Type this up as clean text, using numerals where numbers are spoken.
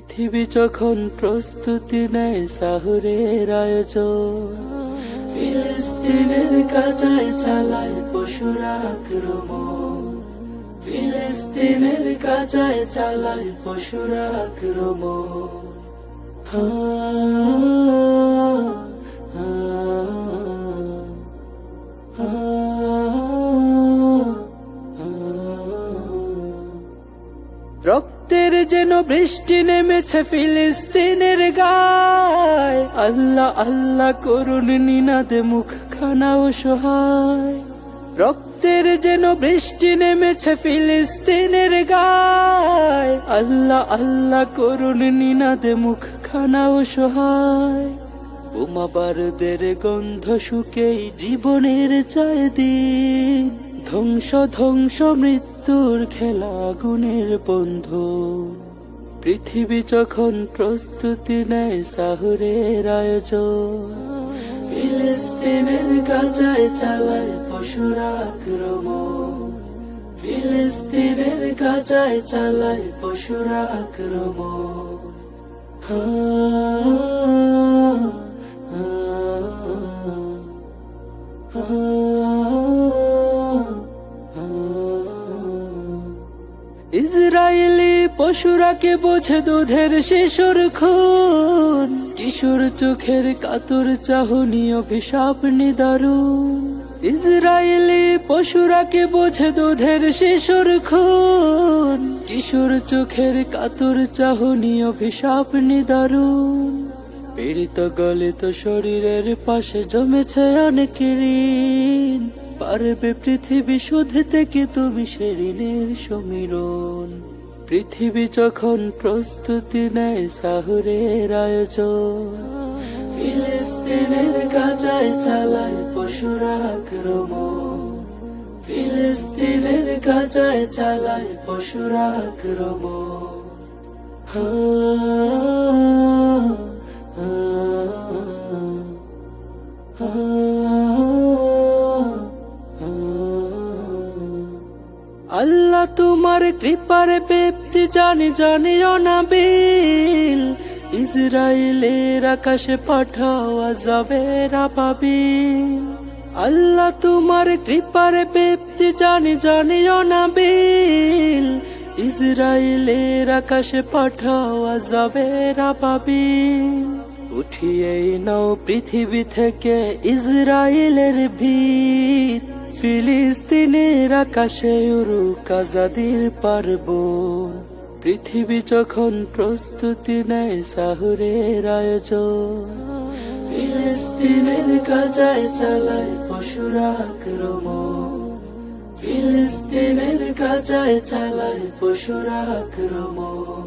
পৃথিবী যখন প্রস্তুতি নেয় সাহুরের আয়োজন, ফিলিস্তিনের গাজায় চালায় পশুরা আক্রমণ, ফিলিস্তিনের গাজায় চালায় পশুরা আক্রমণ। রক্তের যেন বৃষ্টি নেমেছে ফিলিস্তিনের গায়, আল্লাহ আল্লাহ করুন নিনাদে মুখখানা অসহায়। রক্তের যেন বৃষ্টি নেমেছে ফিলিস্তিনের গায়, আল্লাহ আল্লাহ করুন নিনাদে মুখখানা অসহায়। বোমা বারুদের গন্ধ শুকেই জীবনের চায় দিন, ধ্বংস ধ্বংস মৃত্যুর খেলা আগুনের বন্ধু। পৃথিবী যখন প্রস্তুতি নেয় সাহুরের আয়োজন, ফিলিস্তিনের গাজায় চালায় পশুরা আক্রমণ, ফিলিস্তিনের গাজায় চালায় পশুরা আক্রমণ। ইসরায়েলি পশুরাকে বোঝে দুধের শিশুর খুন, কিশোর চোখের কাতর চাহনি অভিশাপ নিদারুণ। ইসরায়েলি পশুরাকে বোঝে দুধের শিশুর খুন, কিশোর চোখের কাতর চাহনি অভিশাপ নিদারুণ। পীড়িত গলিত শরীরের পাশে জমেছে অনেক ঋণ, পারবে পৃথিবী শুধতে কি তুমি সে ঋণের সমীরণ। পৃথিবী যখন প্রস্তুতি নেয় সাহুরের আয়োজন, ফিলিস্তিনের গাজায় চালায় পশুরা আক্রমণ, ফিলিস্তিনের গাজায় চালায় পশুরা আক্রমণ। আল্লাহ তোমার কৃপার ব্যক্তি জানি জানিও না বিল, ইসরায়েলের আকাশে পাঠাও আযাবের আবাবিল। আল্লাহ তোমার কৃপার ব্যক্তি জানি জানিও না বিল, ইসরায়েলের আকাশে পাঠাও আযাবের আবাবিল। উঠিয়ে নাও পৃথিবী থেকে ইসরায়েলের ভিত, ফিলিস্তিনের আকাশে উড়ুক আজাদির পার্বণ। পৃথিবী যখন প্রস্তুতি নেয় সাহুরের আয়োজন, ফিলিস্তিনের গাজায় চালায় পশুরা আক্রমণ, ফিলিস্তিনের গাজায় চালায় পশুরা আক্রমণ।